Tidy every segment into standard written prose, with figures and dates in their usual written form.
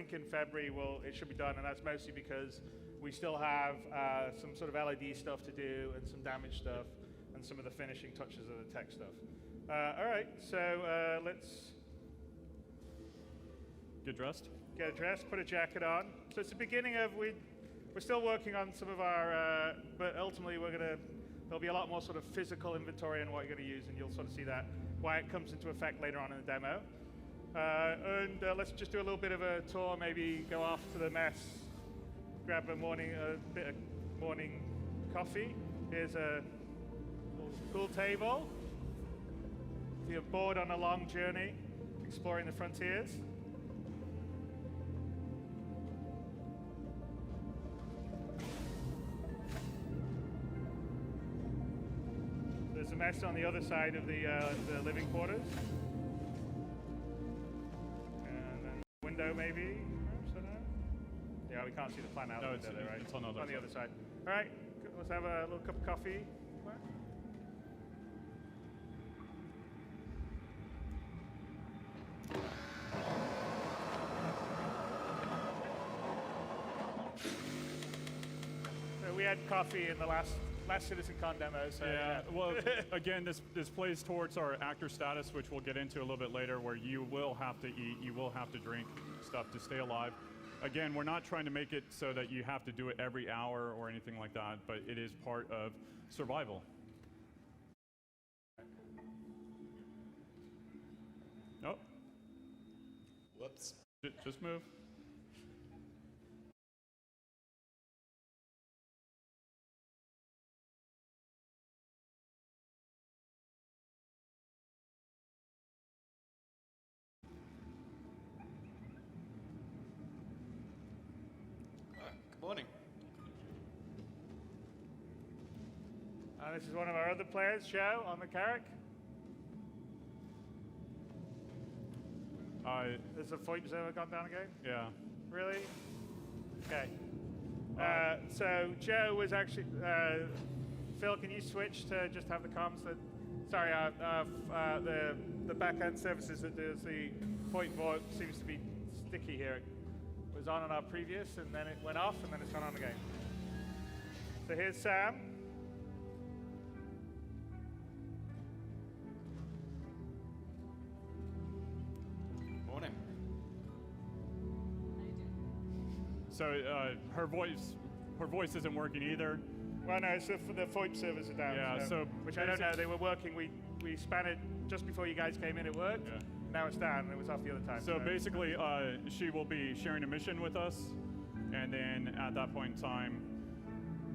think in February it should be done, and that's mostly because we still have some sort of LED stuff to do and some damage stuff and some of the finishing touches of the tech stuff. All right, so let's get dressed. Get dressed, put a jacket on. So it's the beginning of, we're still working on some of our, but ultimately there'll be a lot more sort of physical inventory on what you're going to use, and you'll sort of see that, why it comes into effect later on in the demo. And let's just do a little bit of a tour, maybe go off to the mess, grab a bit of morning coffee. Here's a cool table. If you're bored on a long journey, exploring the frontiers. There's a mess on the other side of the living quarters. And then window maybe. Yeah, we can't see the plan out the window there, right? It's on the other side. All right, let's have a little cup of coffee. So we had coffee in the last CitizenCon demo. So yeah, well, again, this plays towards our actor status, which we'll get into a little bit later, where you will have to eat, you will have to drink stuff to stay alive. Again, we're not trying to make it so that you have to do it every hour or anything like that, but it is part of survival. Oh. Whoops. Just move. Morning. This is one of our other players, Joe, on the Carrack. Has the VoIP server gone down again? Yeah. Really? Okay. So Joe was actually, Phil, can you switch to just have the comms that, sorry, the back-end services that does the VoIP seems to be sticky here. It was on our previous, and then it went off, and then it's gone on again. So here's Sam. Morning. So her voice isn't working either. Well, no, so for the VoIP servers are down. Yeah, so which I don't know. They were working. We span it just before you guys came in. It worked. Yeah. Now it's down, and it was off the other time. So basically, she will be sharing a mission with us, and then at that point in time,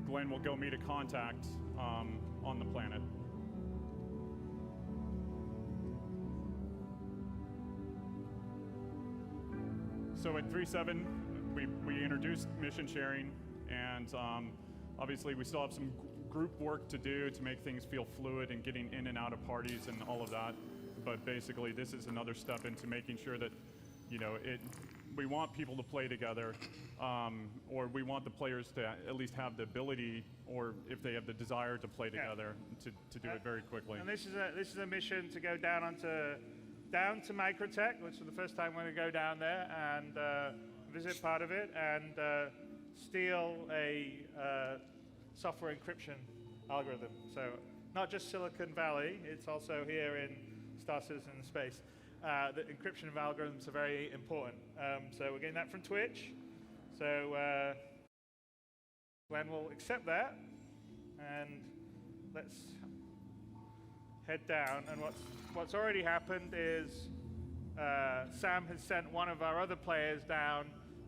Glenn will go meet a contact on the planet. So at 3.7, we introduced mission sharing, and obviously we still have some group work to do to make things feel fluid and getting in and out of parties and all of that. But basically, this is another step into making sure that, we want people to play together, or we want the players to at least have the ability, or if they have the desire to play together, to do it very quickly. And this is a mission to go down to Microtech, which is the first time we're going to go down there and visit part of it and steal a software encryption algorithm. So not just Silicon Valley, it's also here in Star Citizen Space. The encryption of algorithms are very important. So we're getting that from Twitch. So Glenn will accept that, and let's head down. And what's already happened is Sam has sent one of our other players down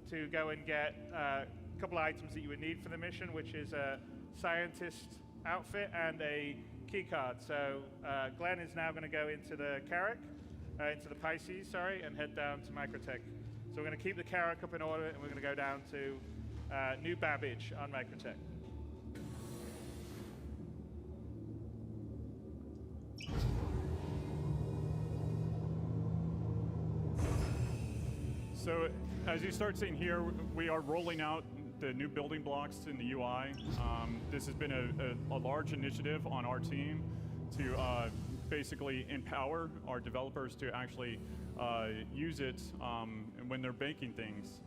to go and get a couple of items that you would need for the mission, which is a scientist outfit and a key card. So Glenn is now going to go into the Carrack, into the Pisces, sorry, and head down to Microtech. So we're going to keep the Carrack up in order, and we're going to go down to New Babbage on Microtech. So as you start seeing here, we are rolling out the new building blocks in the UI. This has been a large initiative on our team to basically empower our developers to actually use it. And when they're banking things.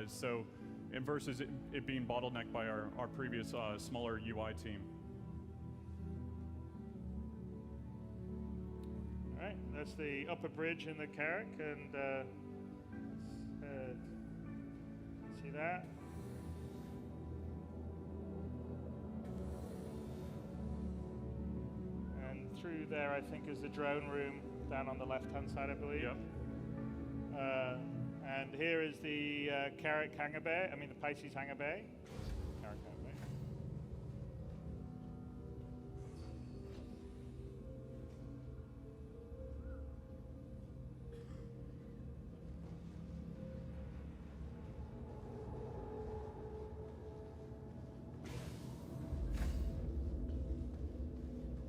So, and versus it being bottlenecked by our previous smaller UI team. All right, that's the upper bridge in the Carrack, and see that? And through there, I think, is the drone room down on the left-hand side, I believe. Yep. And here is the Carrack hangar bay. I mean, the Pisces hangar bay. Carrack hangar bay.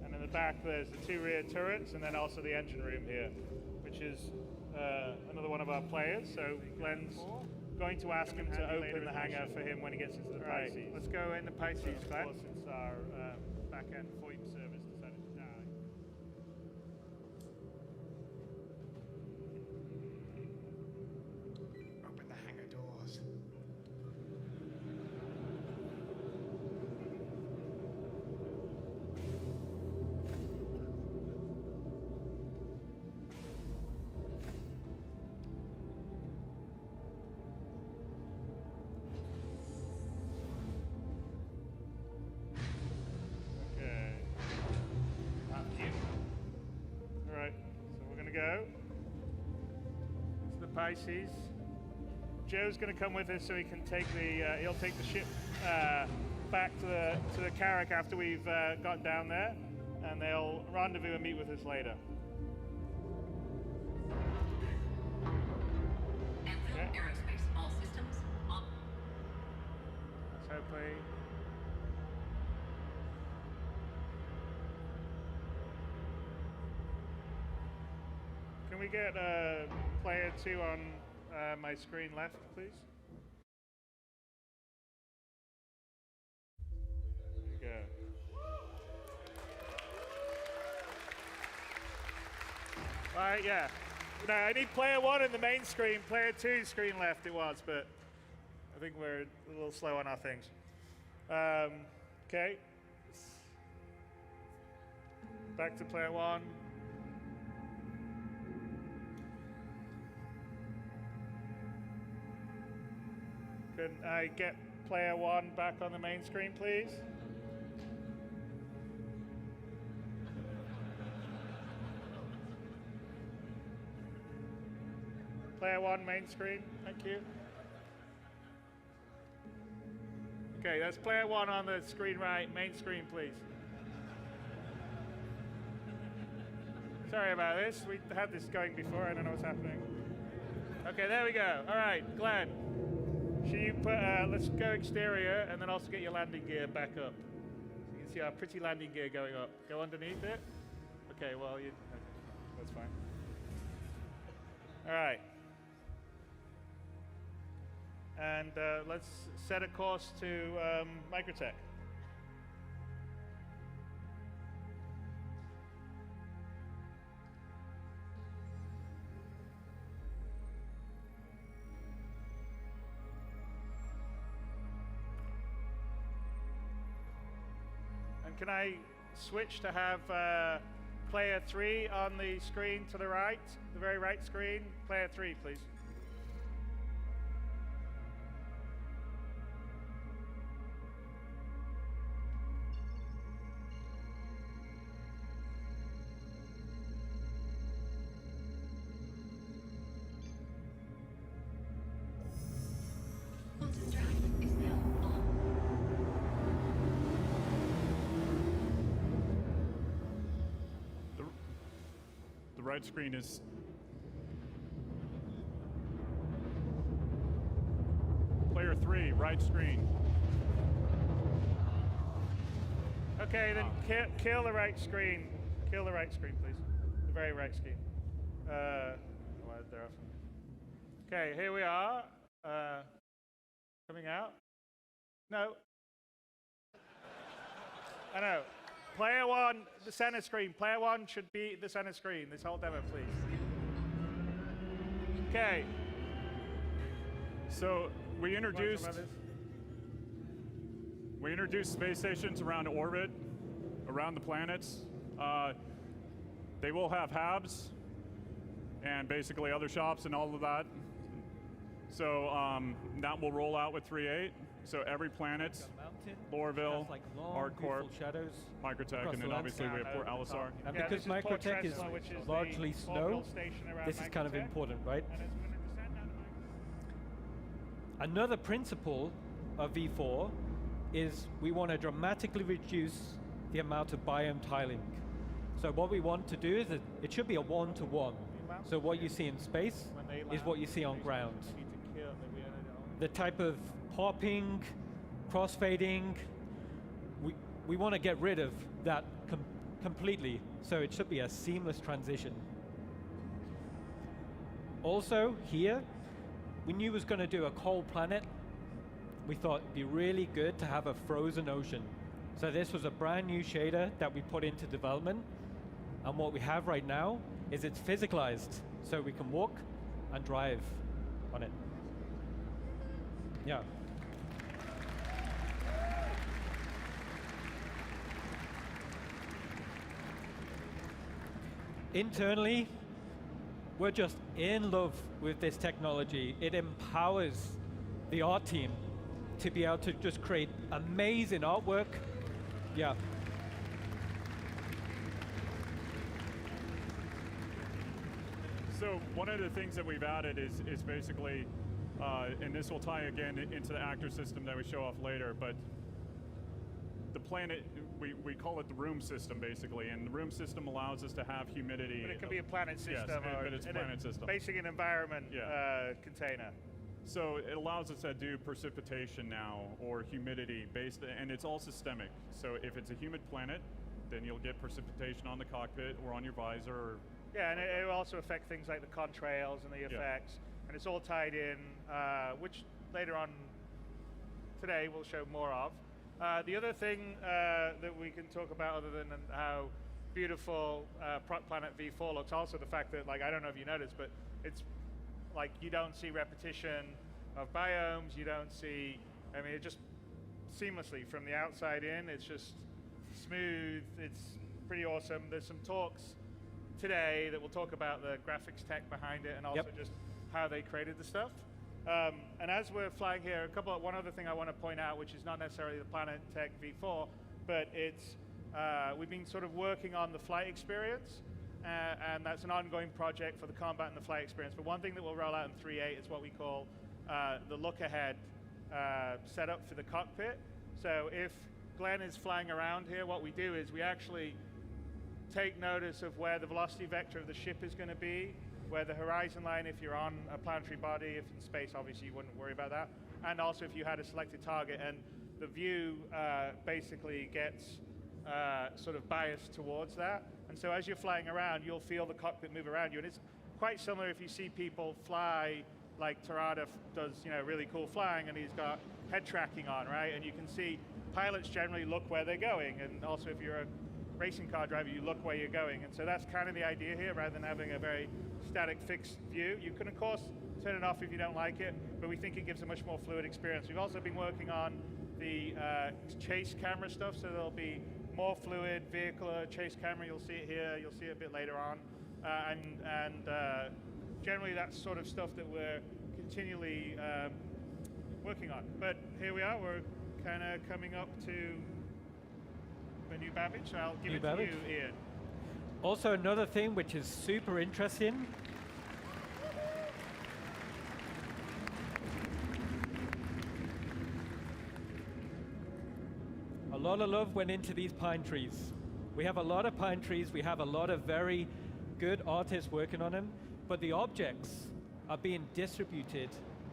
And in the back, there's the 2 rear turrets, and then also the engine room here, which is another one of our players. So Glenn's going to ask him to open the hangar for him when he gets into the Pisces. Right, let's go in the Pisces, Glenn. Since our back-end VoIP service decided to die. Open the hangar doors. Go to the Pisces. Joe's going to come with us so he can take the he'll take the ship back to the Carrack after we've got down there, and they'll rendezvous and meet with us later. Anvil Aerospace, all systems on. Let's hopefully. Can we get player 2 on my screen left, please? There you go. All right, yeah. No, I need player 1 in the main screen, player 2 screen left it was, but I think we're a little slow on our things. Okay. Back to player 1. Can I get player 1 back on the main screen, please? Player 1 main screen, thank you. Okay, that's player 1 on the screen right, main screen, please. Sorry about this, we had this going before, I don't know what's happening. Okay, there we go. All right, Glenn. Should you put, let's go exterior and then also get your landing gear back up. So you can see our pretty landing gear going up. Go underneath it. Okay, well, that's fine. All right. And let's set a course to Microtech. Can I switch to have player 3 on the screen to the right, the very right screen? Player 3, please. The right screen is player 3, right screen. Okay, then kill the right screen. Kill the right screen, please. The very right screen. Why is there often? Okay, here we are. Coming out. No. I know. Player 1, the center screen. Player 1 should be the center screen. This whole demo, please. Okay. So we Want introduced some others? space stations around orbit, around the planets. They will have habs and basically other shops and all of that. So that will roll out with 3.8. So every planet, Lorville, like long, ArcCorp, beautiful shadows. Microtech, across and the then obviously we have landscape. Port Alisar. And Yeah, because this is Port Microtech is Tresna, which is largely the snow, orbital station around this is kind of Microtech. important, right? And it's going to descend down to Another principle of V4 is we want to dramatically reduce the amount of biome tiling. So what we want to do is that it should be a one-to-one. So what you see in space when they is land, what you see on they ground. need to kill The type of popping, crossfading, we want to get rid of that completely. So it should be a seamless transition. Also here, we knew it was going to do a cold planet. We thought it'd be really good to have a frozen ocean. So this was a brand new shader that we put into development. And what we have right now is it's physicalized. So we can walk and drive on it. Yeah. Internally, we're just in love with this technology. It empowers the art team to be able to just create amazing artwork. Yeah. So one of the things that we've added is basically, and this will tie again into the actor system that we show off later, but the planet, we call it the room system basically, and the room system allows us to have humidity. But it can be a planet system. Yes, or but it's a planet system. Basically an environment container. So it allows us to do precipitation now, or humidity based, and it's all systemic. So if it's a humid planet, then you'll get precipitation on the cockpit or on your visor. Or Yeah, and it will also affect things like the contrails and the effects, and it's all tied in, which later on today we'll show more of. The other thing that we can talk about, other than how beautiful Planet V4 looks, also the fact that, like, I don't know if you noticed, but it's like you don't see repetition of biomes, you don't see, I mean, it just seamlessly from the outside in, it's just smooth, it's pretty awesome. There's some talks today that will talk about the graphics tech behind it and also just how they created the stuff. And as we're flying here, one other thing I want to point out, which is not necessarily the Planet Tech V4, but it's we've been sort of working on the flight experience, and that's an ongoing project for the combat and the flight experience. But one thing that we'll roll out in 3.8 is what we call the look ahead setup for the cockpit. So if Glenn is flying around here, what we do is we actually take notice of where the velocity vector of the ship is going to be, where the horizon line, if you're on a planetary body, if in space, obviously you wouldn't worry about that, and also if you had a selected target, and the view basically gets sort of biased towards that. And so as you're flying around, you'll feel the cockpit move around you, and it's quite similar if you see people fly, like Tornado does, really cool flying, and he's got head tracking on, right? And you can see pilots generally look where they're going, and also if you're a racing car driver, you look where you're going. And so that's kind of the idea here, rather than having a very static fixed view. You can of course turn it off if you don't like it, but we think it gives a much more fluid experience. We've also been working on the chase camera stuff, so there'll be more fluid vehicular chase camera. You'll see it here, you'll see it a bit later on. And generally that's sort of stuff that we're continually working on. But here we are, we're kind of coming up to the new Babbage, so I'll give it to you, Ian. Also another thing which is super interesting, a lot of love went into these pine trees. We have a lot of pine trees, we have a lot of very good artists working on them, but the objects are being distributed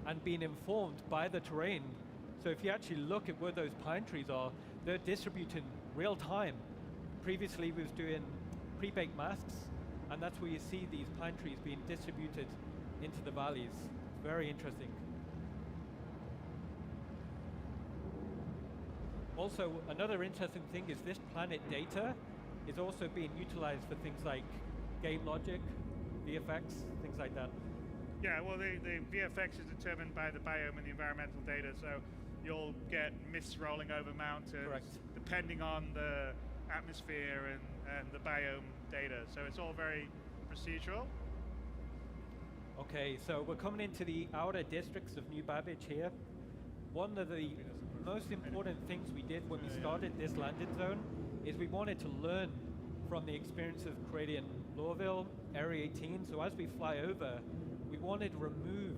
and being informed by the terrain. So if you actually look at where those pine trees are, they're distributed real time. Previously we was doing pre-baked masks, and that's where you see these pine trees being distributed into the valleys. It's very interesting. Also, another interesting thing is this planet data is also being utilized for things like game logic, VFX, things like that. Yeah, well, the VFX is determined by the biome and the environmental data, so you'll get mists rolling over mountains Correct. depending on the atmosphere and the biome data. So it's all very procedural. Okay, so we're coming into the outer districts of New Babbage here. One of the most important things we did when we started this landing zone is we wanted to learn from the experience of creating Lorville, Area 18. So as we fly over, we wanted to remove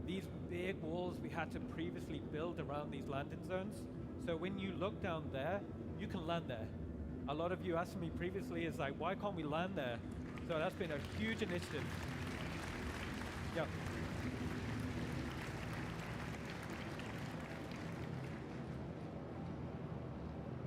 these big walls we had to previously build around these landing zones. So when you look down there, you can land there. A lot of you asked me previously is like, why can't we land there? So that's been a huge initiative. Yeah.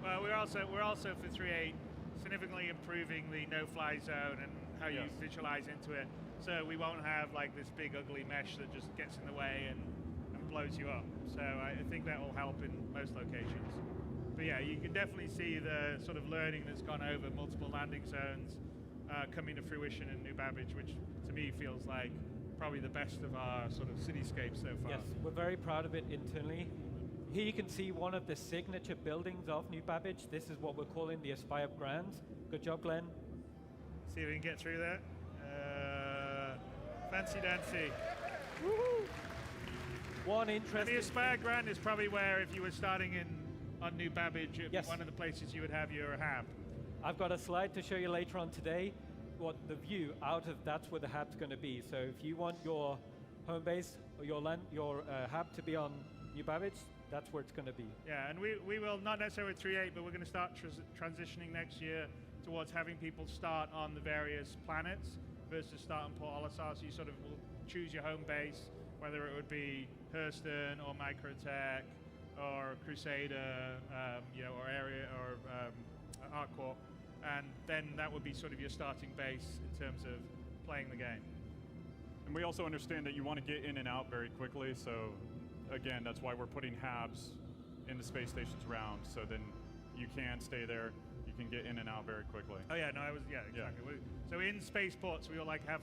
Well, we're also for 3.8 significantly improving the no-fly zone and how you Yes. visualize into it. So we won't have like this big ugly mesh that just gets in the way and blows you up. So I think that will help in most locations. But yeah, you can definitely see the sort of learning that's gone over multiple landing zones coming to fruition in New Babbage, which to me feels like probably the best of our sort of cityscape so far. Yes, we're very proud of it internally. Here you can see one of the signature buildings of New Babbage. This is what we're calling the Aspire Grand. Good job, Glenn. See if we can get through that. Fancy dancy. Woohoo! One And the interesting. Aspire Grand is probably where, if you were starting on New Babbage, it'd be Yes. one of the places you would have your hab. I've got a slide to show you later on today. What the view out of that's where the hab's going to be. So if you want your home base or your hab to be on New Babbage, that's where it's going to be. Yeah, and we will, not necessarily with 3.8, but we're going to start transitioning next year towards having people start on the various planets versus start on Port Olisar. So you sort of will choose your home base, whether it would be Hurston or Microtech or Crusader, or Area or Arcor, and then that would be sort of your starting base in terms of playing the game. And we also understand that you want to get in and out very quickly, so again, that's why we're putting habs in the space stations around, so then you can stay there, you can get in and out very quickly. Oh yeah, no, exactly. So in spaceports, we will have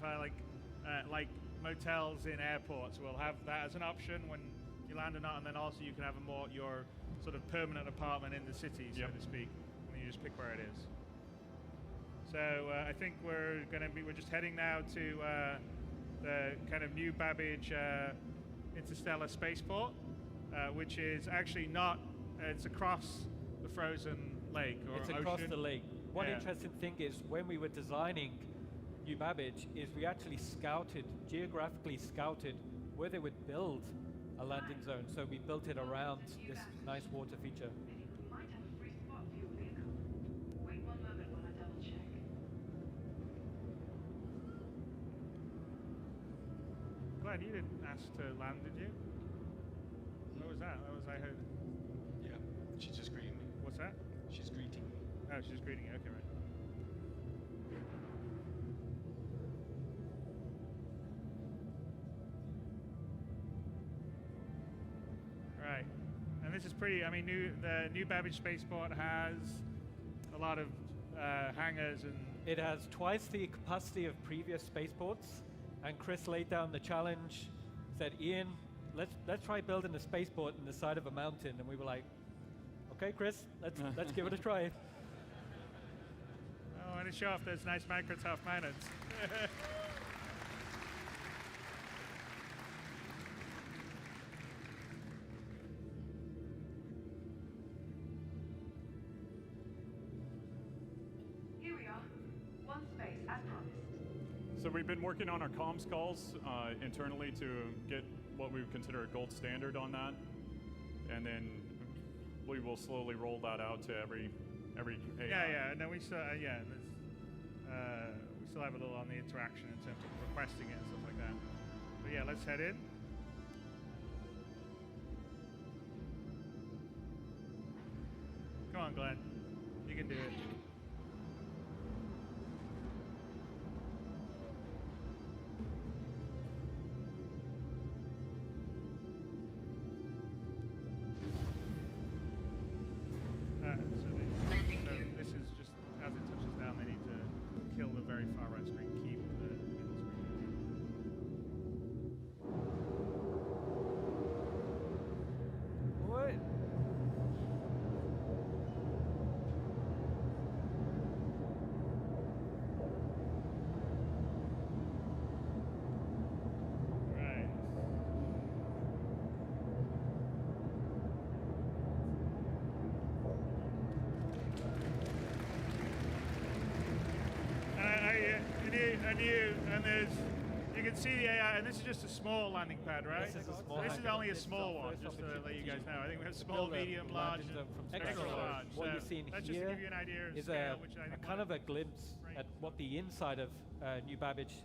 like motels in airports. We'll have that as an option when you land or not, and then also you can have your sort of permanent apartment in the city, so to speak, and you just pick where it is. So I think we're just heading now to the kind of New Babbage interstellar spaceport, which is actually not. It's across the frozen lake or It's ocean. across the lake. One Yeah. interesting thing is when we were designing New Babbage is we actually geographically scouted where they would build a landing zone. So we built it around this nice water feature. We might have a free spot for your vehicle. Wait one moment while I double check. Glenn, you didn't ask to land, did you? What was that? That was I heard. Yeah, she's just greeting me. What's that? She's greeting me. Oh, she's greeting you. Okay, right. Right, and this is pretty. I mean, the New Babbage spaceport has a lot of hangars and. It has twice the capacity of previous spaceports, and Chris laid down the challenge, said, Ian, let's try building a spaceport in the side of a mountain, and we were like, okay, Chris, let's give it a try. Oh, and to show off those nice Microsoft mountains. Here we are. One space, as promised. So we've been working on our comms calls internally to get what we would consider a gold standard on that, and then we will slowly roll that out to every AI. Yeah, and then we still, we still have a little on the interaction in terms of requesting it and stuff like that. But yeah, let's head in. Come on, Glenn. You can do it. So this is just as it touches down, they need to kill the very far right screen, keep the middle screen. and there's, you can see the AI, and this is just a small landing pad, right? This is a small This is landing only a pad. small It's our one, first just to let you opportunity guys know. I think we have to small, build a medium, large, landing zone from and scratch. extra So large. what So you're seeing that's just to here give you an idea of is scale, which I a think kind of a glimpse at what the inside of New Babbage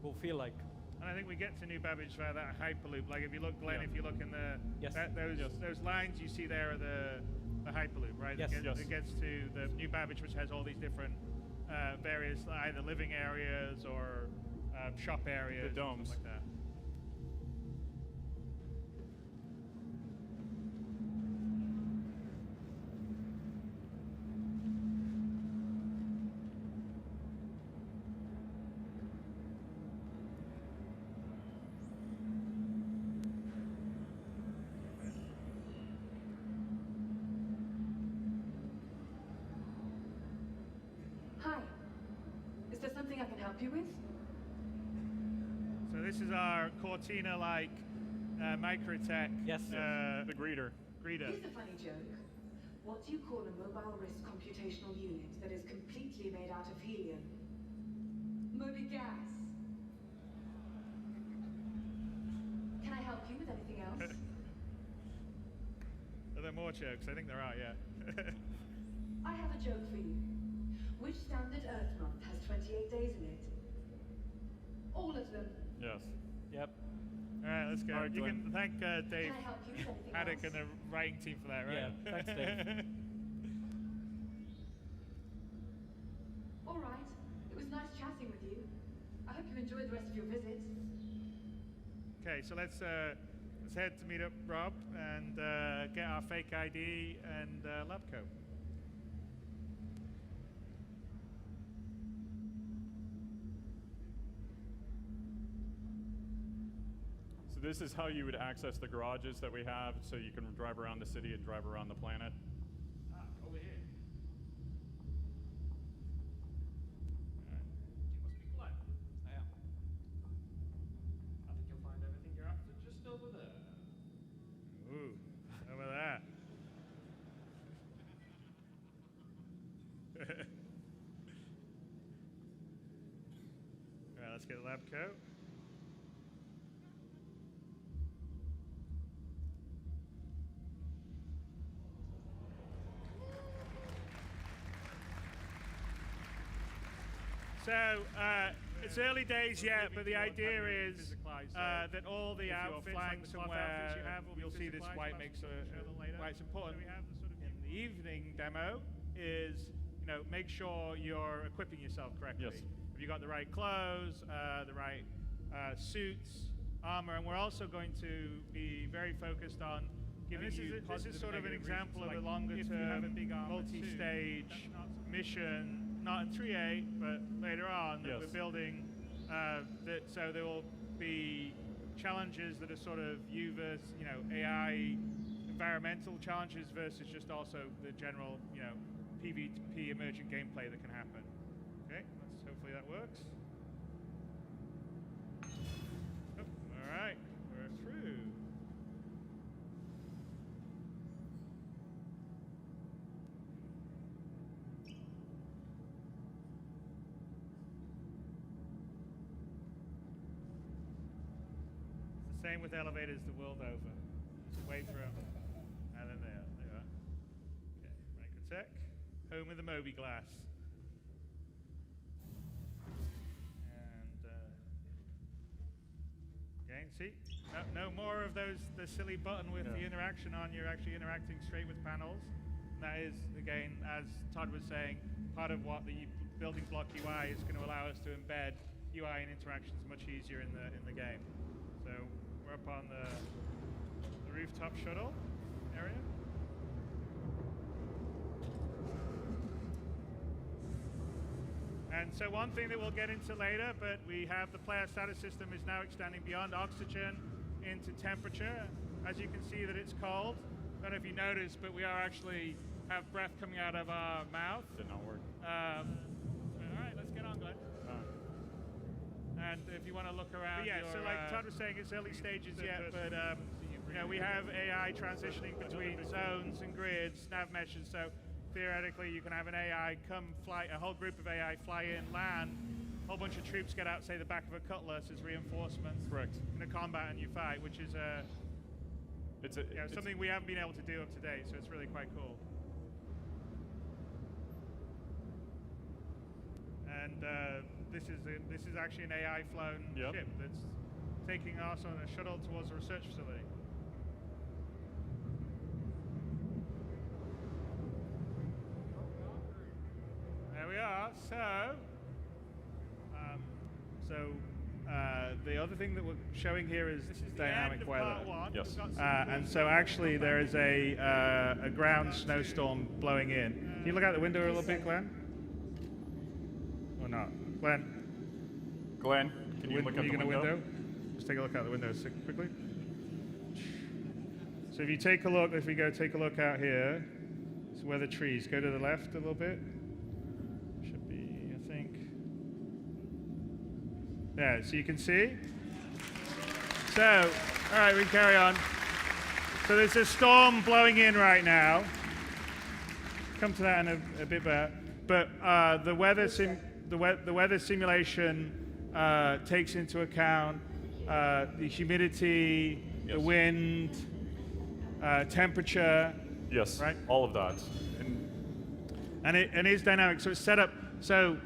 will feel like. And I think we get to New Babbage via that hyperloop. Like if you look, Glenn, Yeah. if you look in the Yes. those lines you see there are the hyperloop, right? Yes. It gets to the New Babbage, which has all these different various either living areas or shop areas, The domes. something like that. Hi. Is there something I can help you with? So this is our Cortina-like microtech Yes. The greeter. greeter. Here's a funny joke. What do you call a mobile wrist computational unit that is completely made out of helium? Moby gas. Can I help you with anything else? Are there more jokes? I think there are, yeah. I have a joke for you. Which standard Earth month has 28 days in it? All of them. Yes. Yep. All right, let's go. All right, You Glenn. can thank Dave Can I help you with anything Haddock else? and the writing team for that, right? Yeah, thanks, Dave. All right. It was nice chatting with you. I hope you enjoyed the rest of your visit. Okay, so let's head to meet up Rob and get our fake ID and lab coat. So this is how you would access the garages that we have, so you can drive around the city and drive around the planet. Over here. I am. I think you'll find everything you're after just over there. Ooh, over there. All right, let's get the lab coat. So, it's early days yet, but the idea is that all the outfits, flying somewhere, you'll see this white makes why it's important in the evening demo is, make sure you're equipping yourself correctly. Yes. Have you got the right clothes, the right suits, armor, and we're also going to be very focused on giving you this is sort of an example of a longer term multi-stage mission. Not in 3.8, but later on, that Yes. we're building. So there will be challenges that are sort of you versus, AI, environmental challenges versus just also the general, PvP emergent gameplay that can happen. Okay, hopefully that works. Oh, all right, we're through. Same with elevators the world over. Just wait for them. And then there you are. Okay, Microtech. Home of the Moby glass. And again, see? No more of the silly button with the interaction on. You're actually interacting straight with panels. And that is, again, as Todd was saying, part of what the building block UI is going to allow us to embed UI and interactions much easier in the game. So we're up on the rooftop shuttle area. And so one thing that we'll get into later, but we have the player status system is now extending beyond oxygen into temperature. As you can see that it's cold. I don't know if you noticed, but we are actually have breath coming out of our mouth. Did not work. All right, let's get on, Glenn. And if you want to look around, so like Todd was saying, it's early stages yet, but we have AI transitioning between zones and grids, nav meshes. So theoretically, you can have an AI come fly, a whole group of AI fly in, land, a whole bunch of troops get out, say the back of a cutlass as reinforcements. Correct. In a combat and you fight, which is something we haven't been able to do up to date, so it's really quite cool. And this is actually an AI flown ship that's taking us on a shuttle towards a research facility. There we are. The other thing that we're showing here is dynamic weather. Part one. Yes. And so actually there is a ground snowstorm blowing in. Can you look out the window a little bit, Glenn? Or not? Glenn, can you look out the window? Just take a look out the window quickly. So if you take a look, if we go take a look out here, it's where the trees. Go to the left a little bit. Should be, I think. Yeah, so you can see. So, all right, we carry on. So there's a storm blowing in right now. Come to that in a bit better. But the weather simulation takes into account the humidity, the wind, temperature. Yes, right? All of that. And it is dynamic. So it's set up. So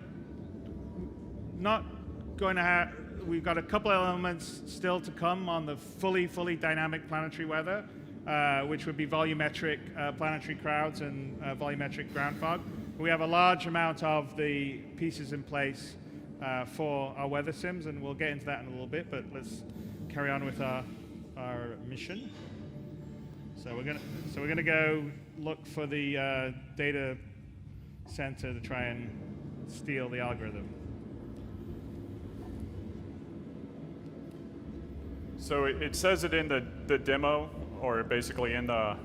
not going to have. We've got a couple of elements still to come on the fully dynamic planetary weather, which would be volumetric planetary crowds and volumetric ground fog. We have a large amount of the pieces in place for our weather sims, and we'll get into that in a little bit. But let's carry on with our mission. So we're gonna go look for the data center to try and steal the algorithm. So it says it in the demo, or basically in the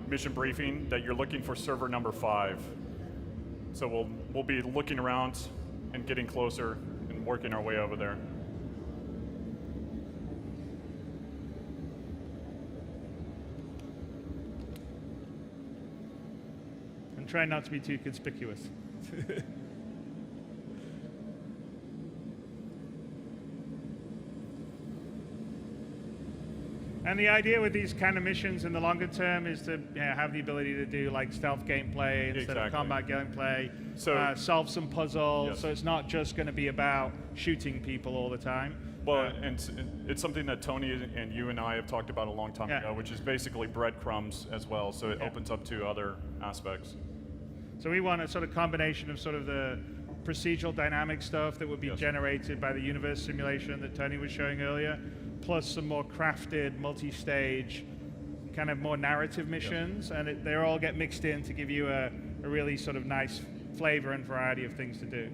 mission briefing, that you're looking for server number 5. So we'll be looking around and getting closer and working our way over there. And try not to be too conspicuous. And the idea with these kind of missions in the longer term is to have the ability to do like stealth gameplay instead of combat gameplay, so solve some puzzles. Yes. So it's not just going to be about shooting people all the time. Well, and it's something that Tony and you and I have talked about a long time ago, which is basically breadcrumbs as well. So it opens up to other aspects. So we want a sort of combination of sort of the procedural dynamic stuff that would be generated by the universe simulation that Tony was showing earlier, plus some more crafted, multi-stage, kind of more narrative missions, and they all get mixed in to give you a really sort of nice flavor and variety of things to do.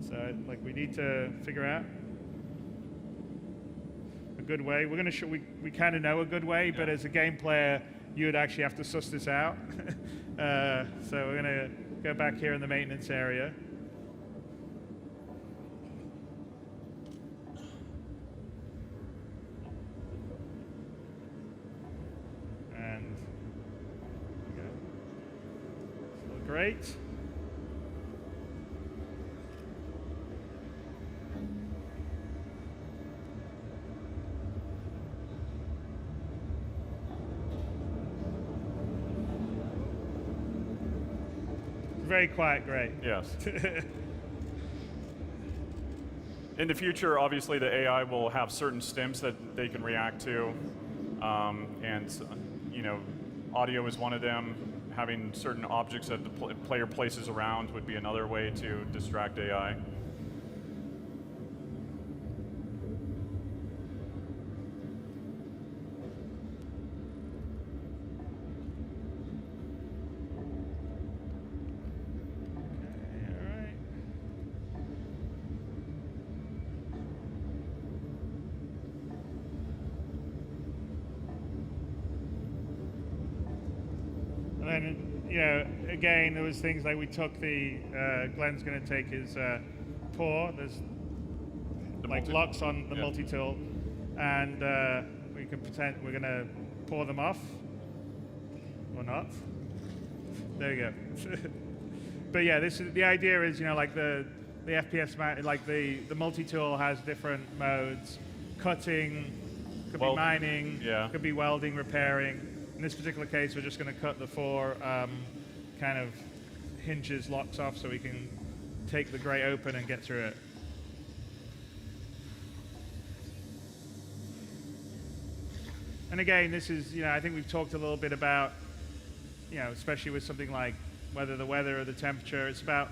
So, like, we need to figure out a good way. We're gonna we kind of know a good way, but as a game player, you would actually have to suss this out. So we're gonna go back here in the maintenance area. And great. Very quiet, great. Yes. In the future, obviously, the AI will have certain stims that they can react to, and audio is one of them. Having certain objects that the player places around would be another way to distract AI. Again, there was things like we took Glenn's going to take his pour. There's like locks on the multi-tool, and we can pretend we're going to pour them off, or not. There you go. but yeah, this is the idea. Is like the FPS like the multi-tool has different modes. Cutting, could be mining, could be welding, repairing. In this particular case, we're just going to cut the 4 kind of hinges, locks off, so we can take the grate open and get through it. And again, this is, I think we've talked a little bit about, especially with something like whether the weather or the temperature, it's about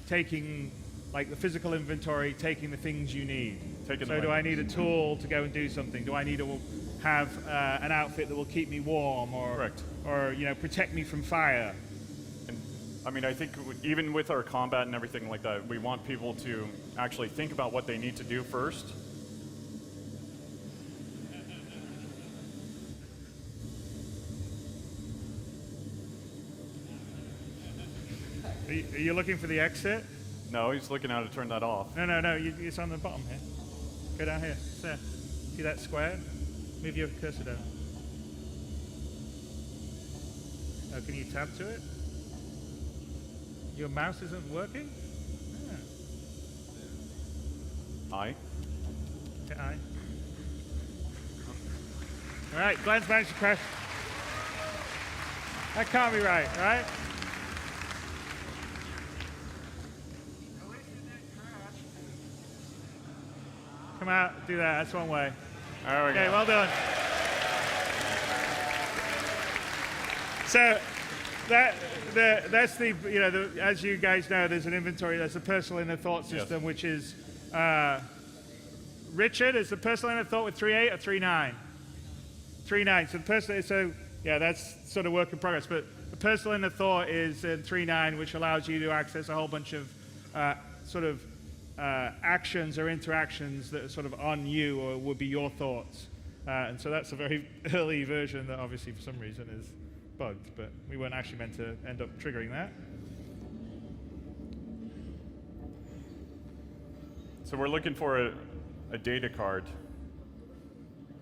taking like the physical inventory, taking the things you need. So do I need a tool to go and do something? Do I need to have an outfit that will keep me warm or protect me from fire? And I mean, I think even with our combat and everything like that, we want people to actually think about what they need to do first. Are you looking for the exit? No, he's looking how to turn that off. No, it's on the bottom here. Go down here. It's there. See that square? Move your cursor down. Oh, can you tab to it? Your mouse isn't working? Aye. Okay, aye. All right, Glenn's managed to crash. That can't be right, right? Come out, do that. That's one way. There we go. Okay, well done. So that's as you guys know, there's an inventory. There's a personal inner thought system, which is Richard is the personal inner thought with 3.8 or 3.9. 3.9. So that's sort of work in progress. But the personal inner thought is in 3.9, which allows you to access a whole bunch of actions or interactions that are sort of on you or would be your thoughts. And so that's a very early version that obviously for some reason is bugged, but we weren't actually meant to end up triggering that. So we're looking for a data card.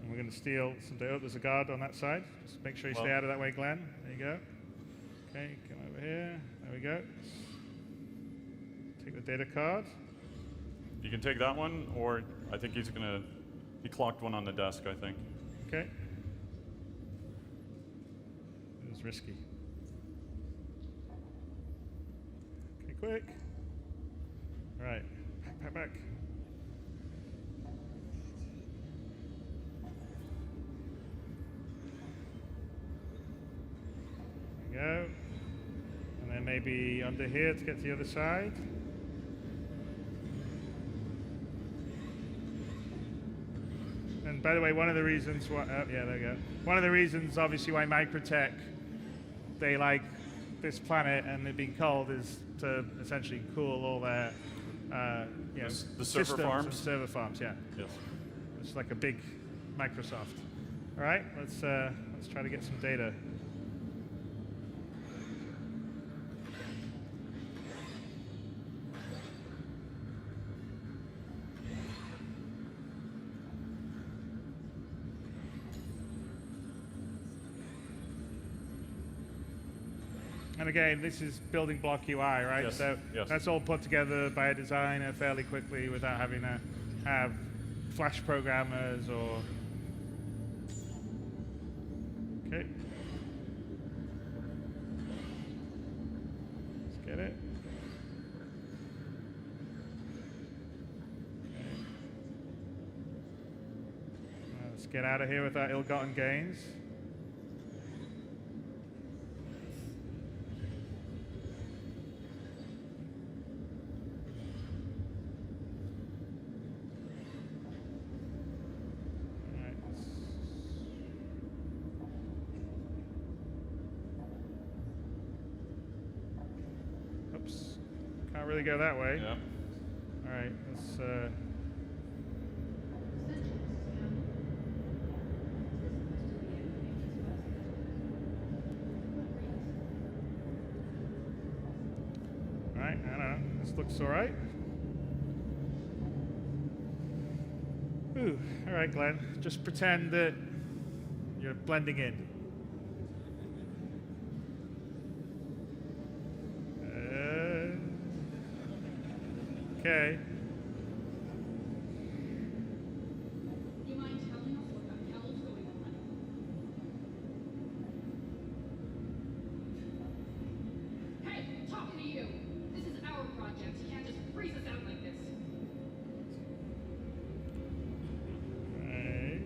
And we're going to steal some data. Oh, there's a guard on that side. Just make sure you stay out of that way, Glenn. There you go. Okay, come over here. There we go. Take the data card. You can take that one, or I think he clocked one on the desk, I think. Okay. It was risky. Okay, quick. All right, back. There we go. And then maybe under here to get to the other side. And by the way, one of the reasons why, there we go. One of the reasons, obviously, why Microtech, they like this planet and it being cold is to essentially cool all their, the server farms? And server farms, yeah. Yes. It's like a big Microsoft. All right, let's try to get some data. And again, this is building block UI, right? Yes. So that's all put together by a designer fairly quickly without having to have Flash programmers or... Okay. Let's get it. Okay. Let's get out of here with our ill-gotten gains. Really go that way. Yeah. All right, let's all right, I don't know. This looks all right. Ooh, all right, Glenn. Just pretend that you're blending in. Okay. Do you mind telling us what the hell's going on? Hey, talking to you. This is our project. You can't just freeze us out like this. Right.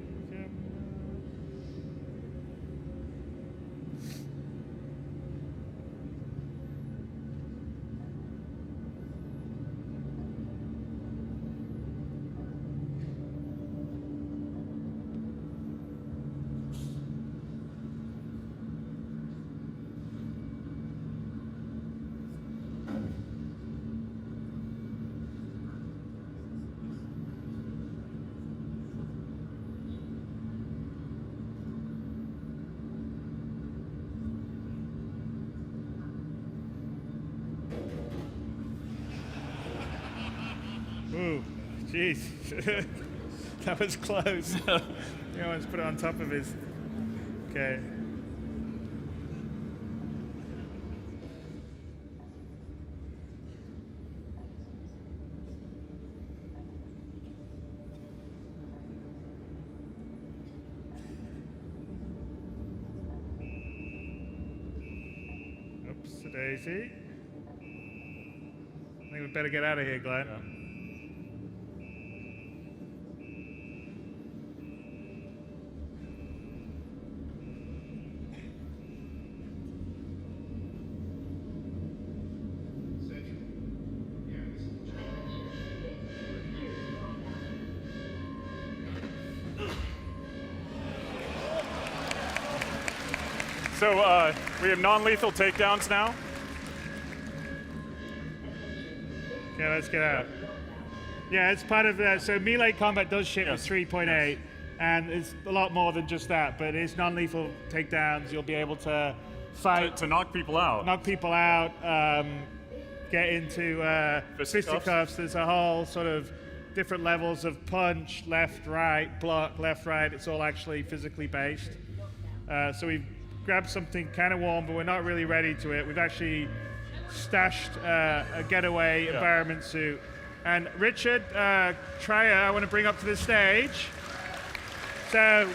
Ooh, jeez. That was close. He almost put it on top of his. Okay. Oops, daisy. I think we better get out of here, Glenn. Yeah. So we have non-lethal takedowns now. Okay, let's get out. Yeah, it's part of that. So melee combat does ship Yes. with 3.8, and it's a lot more than just that. But it's non-lethal takedowns. You'll be able to fight, To knock people out. knock people out, get into fisticuffs. There's a whole sort of different levels of punch, left, right, block, left, right. It's all actually physically based. So we've grabbed something kind of warm, but we're not really ready to it. We've actually stashed a getaway environment suit. And Richard Trier, I want to bring up to the stage. So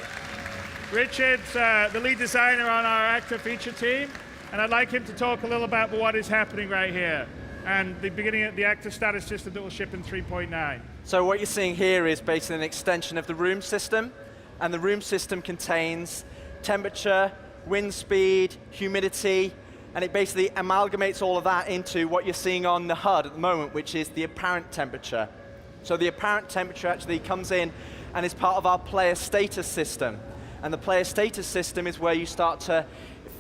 Richard's the lead designer on our actor feature team, and I'd like him to talk a little about what is happening right here and the beginning of the actor status system that will ship in 3.9. So what you're seeing here is basically an extension of the room system, and the room system contains temperature, wind speed, humidity, and it basically amalgamates all of that into what you're seeing on the HUD at the moment, which is the apparent temperature. So the apparent temperature actually comes in and is part of our player status system. And the player status system is where you start to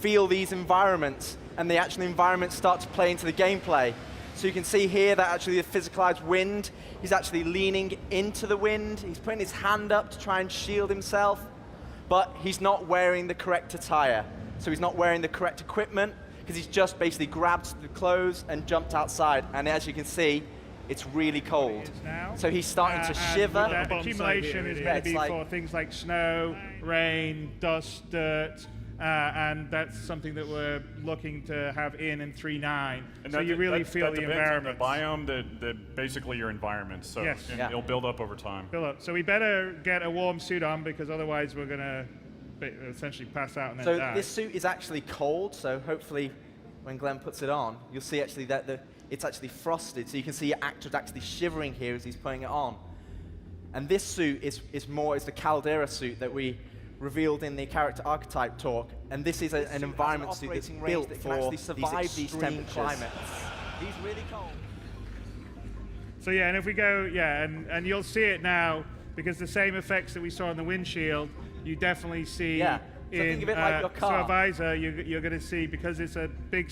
feel these environments, and the actual environments start to play into the gameplay. So you can see here that actually the physicalized wind, he's actually leaning into the wind, he's putting his hand up to try and shield himself, but he's not wearing the correct attire. So he's not wearing the correct equipment, because he's just basically grabbed the clothes and jumped outside. And as you can see, it's really cold. So he's starting to shiver. That accumulation is going to be for things like snow, rain, dust, dirt, and that's something that we're looking to have in 3.9. So you really feel the environment. The biome, that basically your environment. So Yes. Yeah. it'll build up over time. So we better get a warm suit on, because otherwise we're going to essentially pass out and then So die. this suit is actually cold, so hopefully when Glenn puts it on, you'll see actually that it's actually frosted, so you can see your actor's actually shivering here as he's putting it on. And this suit is the Caldera suit that we revealed in the character archetype talk, and this is an environment suit that's built that can actually survive these temperatures. Climates. He's really cold. So yeah, and if we go, and you'll see it now, because the same effects that we saw on the windshield, you definitely see Yeah. So in think of it like your car. so visor, you're going to see, because it's a big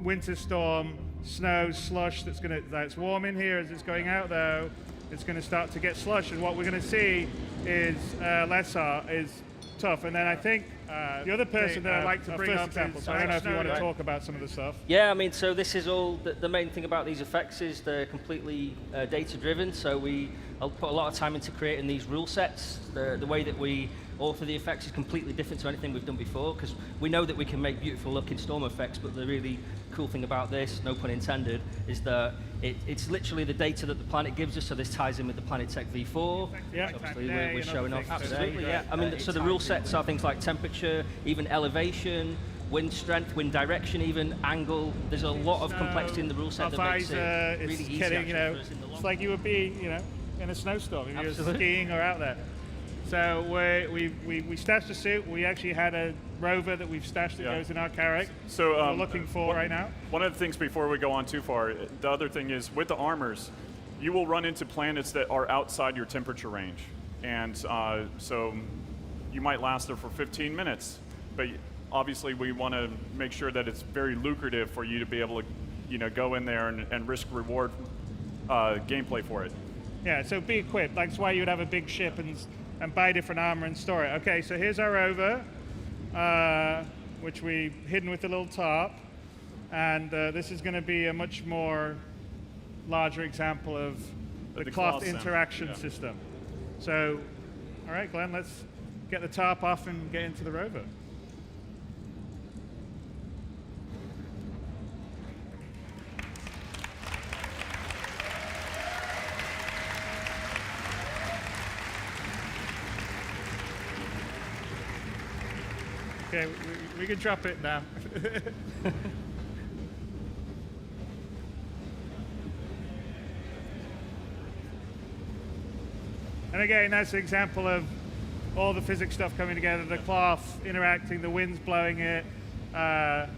winter storm, snow, slush that's warm in here as it's going out though, it's going to start to get slush, and what we're going to see is is tough. And then I think the other person that I'd like to bring up is, I don't know if you want to talk about some of the stuff. Yeah, I mean, so this is all, the main thing about these effects is they're completely data driven, so we I'll put a lot of time into creating these rule sets. The way that we author the effects is completely different to anything we've done before, because we know that we can make beautiful looking storm effects, but the really cool thing about this, no pun intended, is that it's literally the data that the planet gives us, so this ties in with the Planetech V4, Yeah. which obviously Day we're and showing other off things. today. Absolutely, Yeah, I mean, so the rule sets are things like temperature, even elevation, wind strength, wind direction, even angle. There's a lot of complexity in the rule set that makes it really it's easy getting, actually you know, for us in the long it's like you would be, you know, in a snowstorm if you were Absolutely. skiing or out there. So we stashed a suit. We actually had a rover that we've stashed that Yeah. goes in our Carrack. So we're looking for right now. One of the things before we go on too far, the other thing is with the armors, you will run into planets that are outside your temperature range. And so you might last there for 15 minutes, but obviously we want to make sure that it's very lucrative for you to be able to, you know, go in there and risk reward gameplay for it. Yeah, so be equipped. That's why you would have a big ship and buy different armor and store it. Okay, so here's our rover, which we've hidden with a little tarp. And this is going to be a much more larger example of the cloth interaction system. So, all right, Glenn, let's get the tarp off and get into the rover. Okay, we can drop it now. And again, that's an example of all the physics stuff coming together, the cloth interacting, the wind's blowing it. And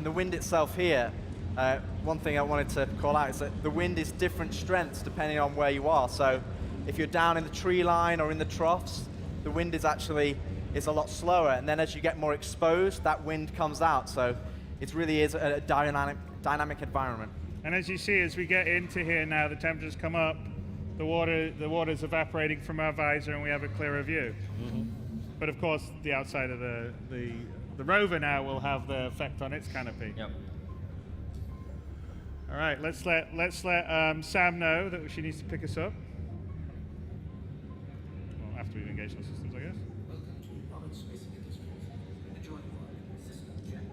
the wind itself here, one thing I wanted to call out is that the wind is different strengths depending on where you are. So if you're down in the tree line or in the troughs, the wind is actually a lot slower. And then as you get more exposed, that wind comes out. So it really is a dynamic environment. And as you see, as we get into here now, the temperatures come up, the water's evaporating from our visor, and we have a clearer view. But of course, the outside of the rover now will have the effect on its canopy. Yep. All right, let's let Sam know that she needs to pick us up. Well, after we've engaged our systems, I guess. Welcome to Robert Space Industries. Enjoy your system check.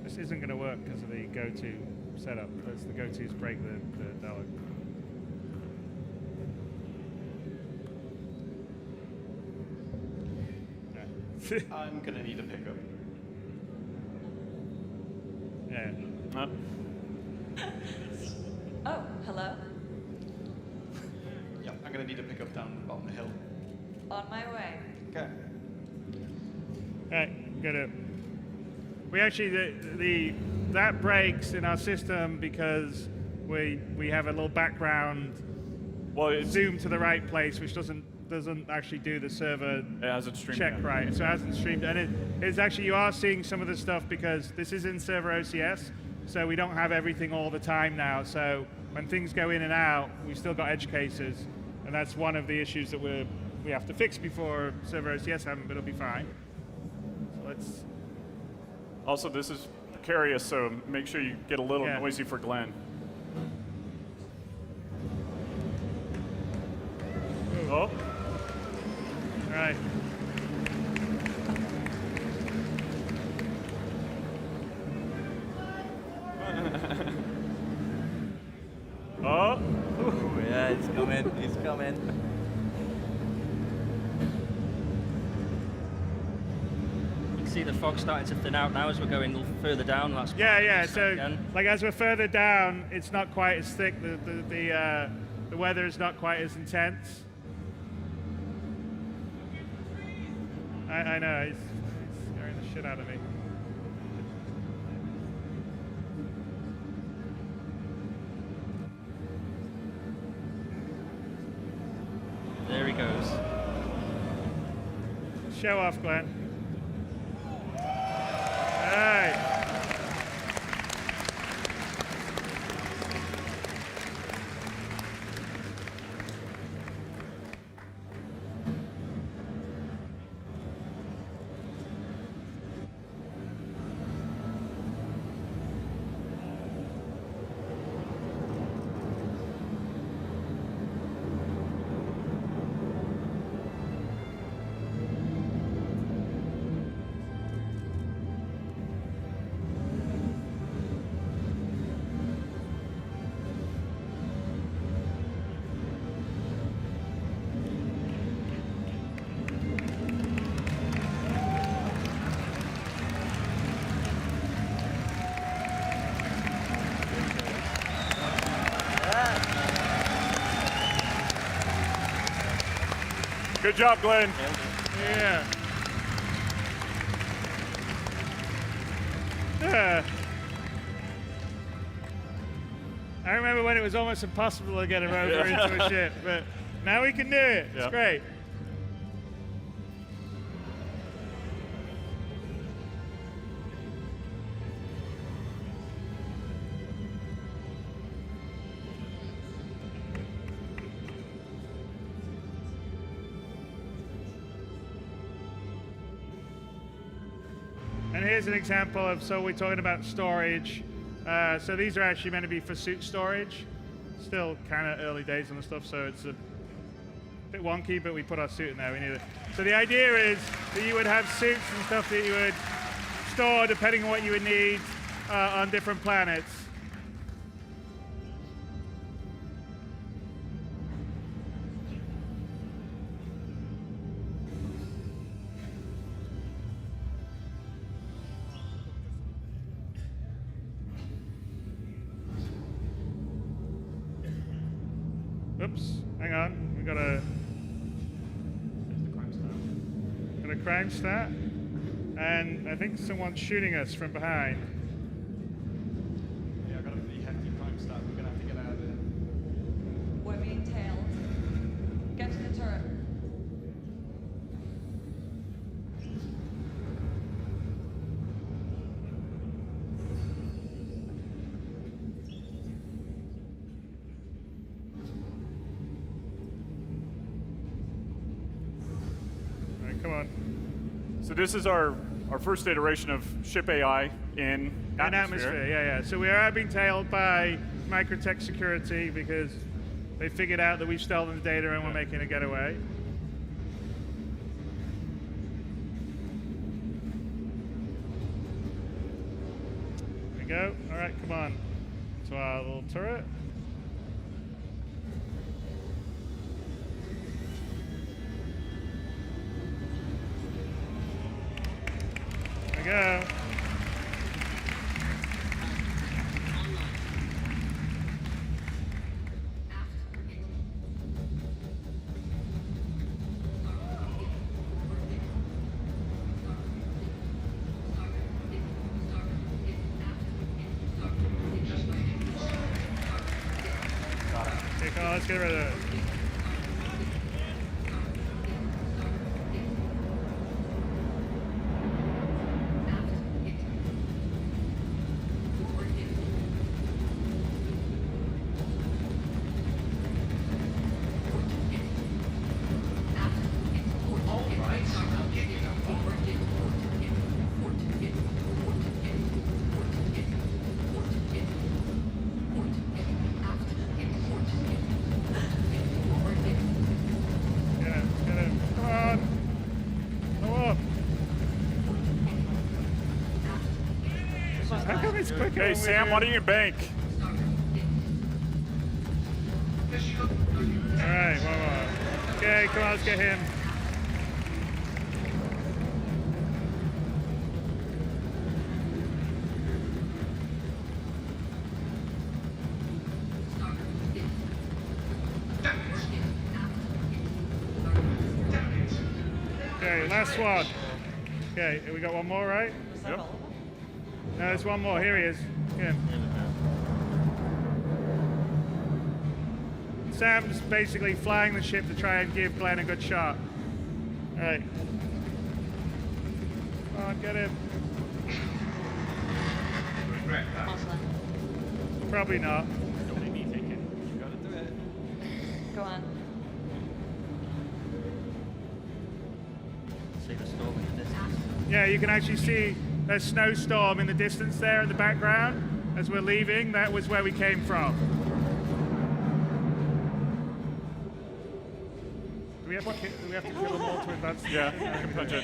This isn't going to work because of the go-to setup. That's the go-tos break the dialogue. I'm gonna need a pickup. Yeah. Oh, hello. Yeah, I'm gonna need a pickup down the bottom of the hill. On my way. Okay. Right, got it. We actually that breaks in our system because we have a little background zoom to the right place, which doesn't actually do the server It hasn't streamed check yet. right. So it hasn't streamed, and it's actually, you are seeing some of the stuff because this is in server OCS, so we don't have everything all the time now. So when things go in and out, we've still got edge cases, and that's one of the issues that we have to fix before server OCS haven't, but it'll be fine. So let's. Also, this is precarious, so make sure you get a little Yeah. noisy for Glenn. Oh. All right. Oh. Ooh, yeah, he's coming. He's coming. You can see the fog starting to thin out now as we're going further down. That's Yeah. So again. like as we're further down, it's not quite as thick. The weather is not quite as intense. I know, he's scaring the shit out of me. There he goes. Show off, Glenn. Hey. Good job, Glenn. Yeah. I remember when it was almost impossible to get a rover into a ship, but now we can do it. It's great. And here's an example of, so we're talking about storage. So these are actually meant to be for suit storage. Still kind of early days on the stuff, so it's a bit wonky, but we put our suit in there. We need it. So the idea is that you would have suits and stuff that you would store depending on what you would need on different planets. Oops, hang on. We got a crime stat, and I think someone's shooting us from behind. Yeah, I've got a pretty hefty crime stat. We're gonna have to get out of here. We're being tailed. Get to the turret. All right, come on. So this is our first iteration of ship AI in atmosphere. Yeah. So we are being tailed by Microtech Security because they figured out that we've stolen the data and we're making a getaway. There we go. All right, come on. To our little turret. There we go. Okay, come on, let's get rid of it. Get him. Come on. Go up. How come it's quicker? Hey, when Sam, we're- why don't you bank? All right, one more. Okay, come on, let's get him. Okay, last one. Okay, we got one more, right? Yep. No, there's one more. Here he is. Get him. Sam's basically flying the ship to try and give Glenn a good shot. All right. Come on, get him. Probably not. Don't make me take it. You gotta do it. Go on. See the storm in the distance. Yeah, you can actually see a snowstorm in the distance there in the background. As we're leaving, that was where we came from. Do we have to kill them all to advance? Yeah, punch it.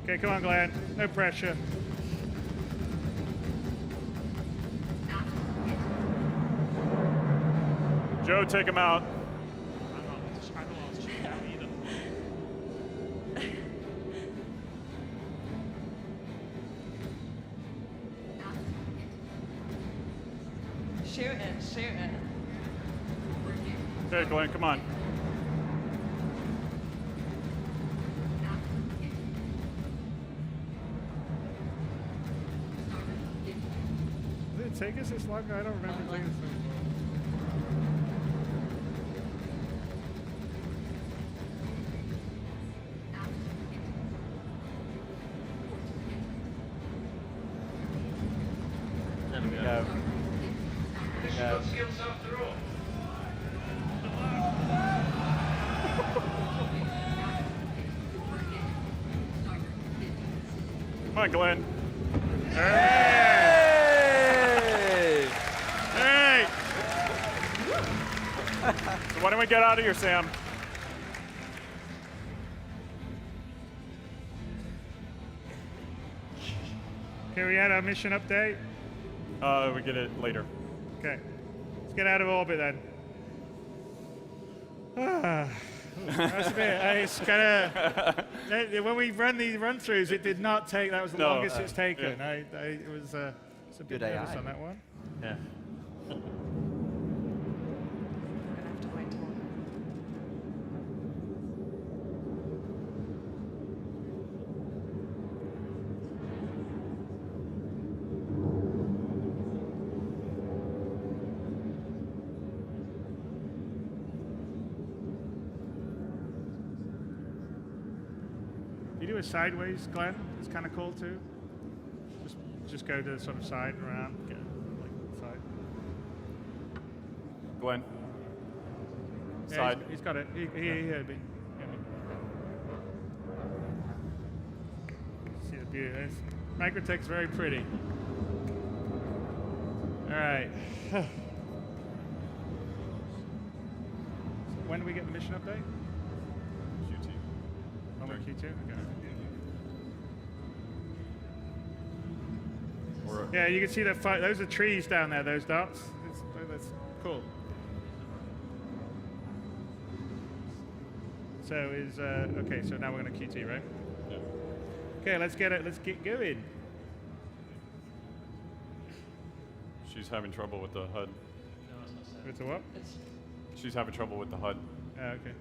Okay, come on, Glenn. No pressure. Joe, take him out. Shoot it. Okay, Glenn, come on. take us this long? I don't remember taking us this long. There we go. Skills after all. Come on, Glenn. Hey! Hey! So why don't we get out of here, Sam? Okay, we had our mission update. We get it later. Okay, let's get out of orbit then. That's a bit. It's kind of when we run these run-throughs, it did not take. That was the longest it's taken. Yeah. It was a bit Good nervous AI. on that one. Yeah. We're gonna have to wait till. You do a sideways, Glenn. It's kind of cool too. Just go to the sort of side and around. Yeah, like side. Glenn. Yeah, Side. he's got it. He heard me. See the beauty. Microtech's very pretty. All right. So when do we get the mission update? QT. On the Q2? Okay. Or, Yeah, you can see that. Those are trees down there. Those dots. That's cool. So is okay. So now we're going to QT, right? yeah. Okay, let's get it. Let's get going. She's having trouble with the HUD. It's a what? She's having trouble with the HUD. Okay.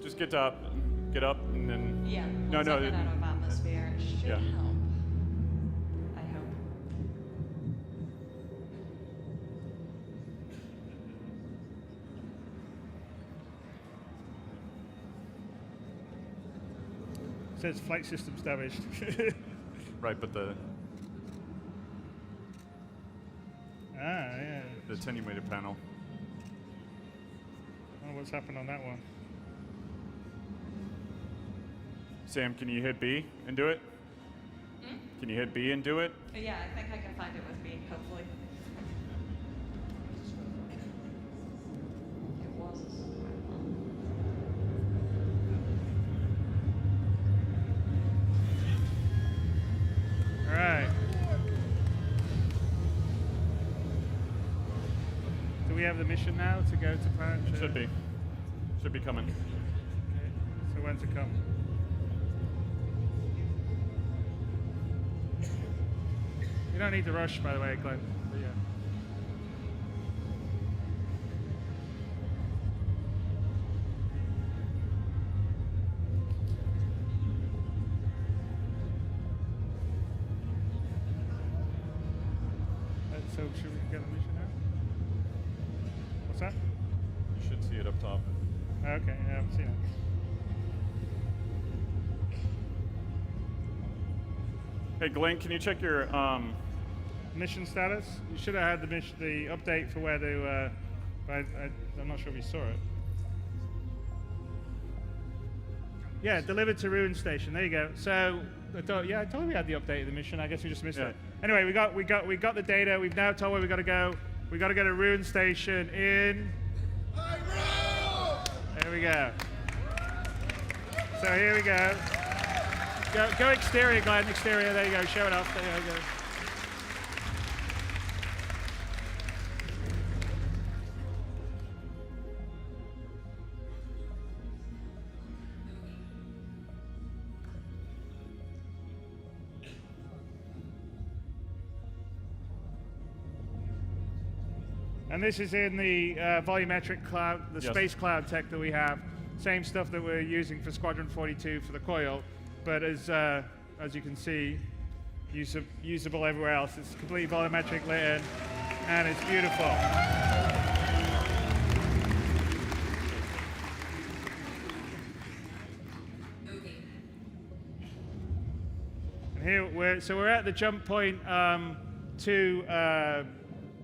Just get up, and then. Yeah. No, once no. I get out of atmosphere, it should Yeah. help. I hope. It says flight systems damaged. Right, but the Yeah. attenuated panel. I don't know what's happened on that one. Sam, can you hit B and do it? Can you hit B and do it? Yeah, I think I can find it with me, hopefully. It was. All right. Do we have the mission now to go to planet? Should be. Should be coming. Okay. So when's it come? You don't need to rush, by the way, Glenn. But yeah. So should we get the mission now? What's that? You should see it up top. Okay, yeah, I haven't seen it. Hey, Glenn, can you check your Mission status? You should have had the update for where to, but I'm not sure if you saw it. Yeah, delivered to Ruin Station. There you go. So I told you we had the update of the mission. I guess we just missed Yeah. it. Anyway, we got the data. We've now told where we got to go. We got to go to Ruin Station in. There we go. So here we go. Go exterior, Glenn. Exterior. There you go. Show it off. There you go. And this is in the volumetric cloud, the Yes. space cloud tech that we have. Same stuff that we're using for Squadron 42 for the coil, but as you can see, usable everywhere else. It's completely volumetric lit in, and it's beautiful. And here we're at the jump point to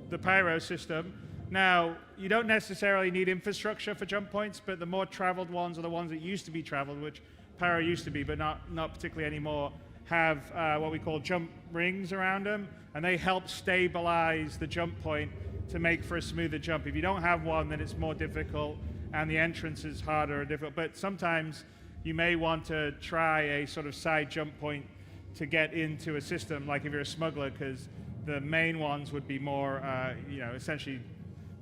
the pyro system. Now, you don't necessarily need infrastructure for jump points, but the more traveled ones are the ones that used to be traveled, which pyro used to be, but not particularly anymore, have what we call jump rings around them, and they help stabilize the jump point to make for a smoother jump. If you don't have one, then it's more difficult, and the entrance is harder or difficult. But sometimes you may want to try a sort of side jump point to get into a system, like if you're a smuggler, because the main ones would be more, essentially,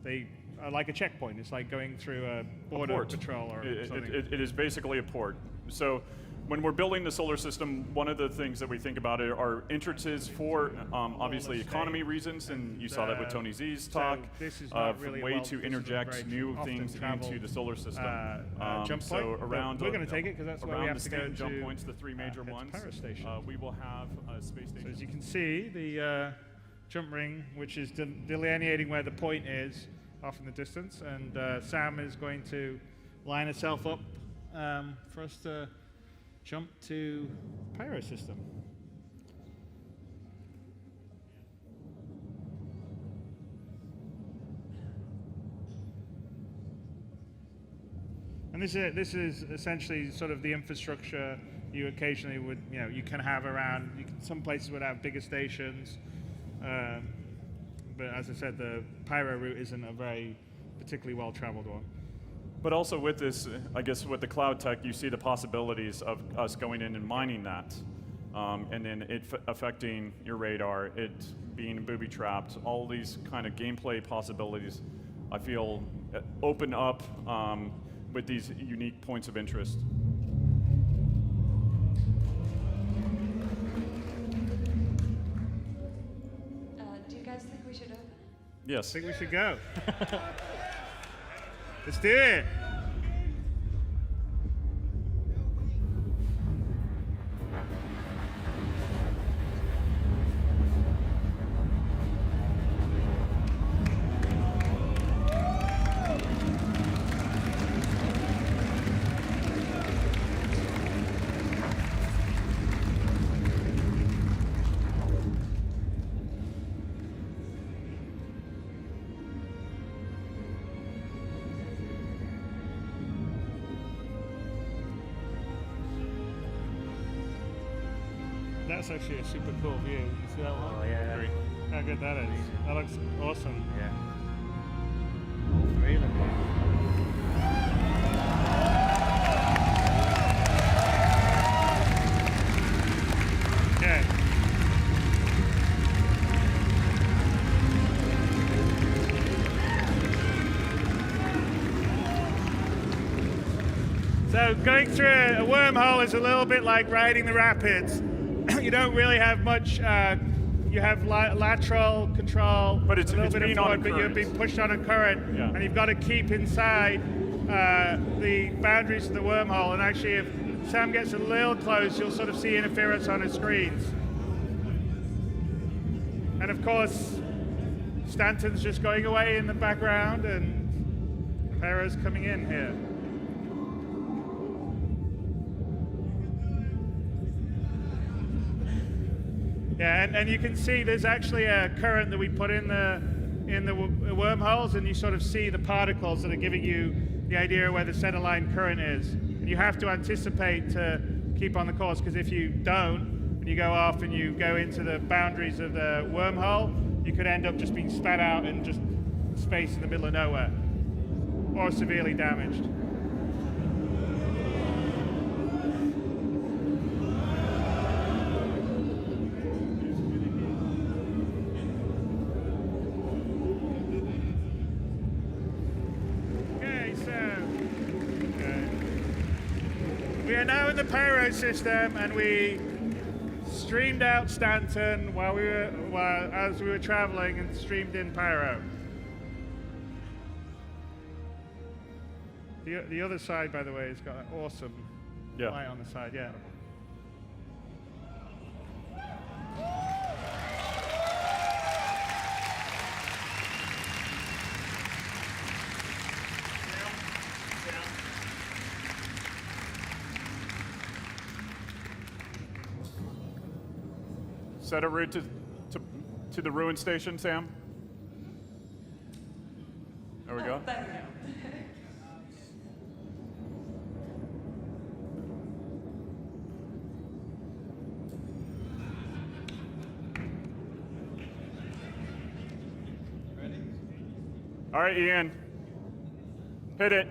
they are like a checkpoint. It's like going through a border patrol or something. It is basically a port. So when we're building the solar system, one of the things that we think about are entrances for obviously economy reasons, and you saw that with Tony Z's talk, this is not really way to interject new things into the solar system. Jump so point, around we're going to take it because that's where we have to go to jump points, the three major ones. We will have a space station. So as you can see, the jump ring, which is delineating where the point is off in the distance, and Sam is going to line herself up for us to jump to pyro system. And this is essentially sort of the infrastructure you occasionally would, you can have around. Some places would have bigger stations, but as I said, the pyro route isn't a very particularly well-traveled one. But also with this, I guess with the cloud tech, you see the possibilities of us going in and mining that, and then it affecting your radar, it being booby-trapped, all these kind of gameplay possibilities, I feel, open up with these unique points of interest. Do you guys think we should open it? Yes. I think we should go. Let's do it. That's actually a super cool view. You see that one? Oh, yeah. Great. How good that is. That looks awesome. Yeah. All three of them. Okay. So going through a wormhole is a little bit like riding the rapids. You don't really have much. You have lateral control, but it's a little bit being of forward, on a but you're current. being pushed on a current, Yeah. and you've got to keep inside the boundaries of the wormhole. And actually, if Sam gets a little close, you'll sort of see interference on his screens. And of course, Stanton's just going away in the background, and Para's coming in here. Yeah, and you can see there's actually a current that we put in the wormholes, and you sort of see the particles that are giving you the idea of where the center line current is. And you have to anticipate to keep on the course, because if you don't, and you go off and you go into the boundaries of the wormhole, you could end up just being spat out in just space in the middle of nowhere, or severely damaged. We are now in the pyro system, and we streamed out Stanton as we were traveling, and streamed in pyro. The other side, by the way, has got an awesome light on the side. Yeah. Set a route to the ruin station, Sam. There we go. There we go. All right, Ian. Hit it.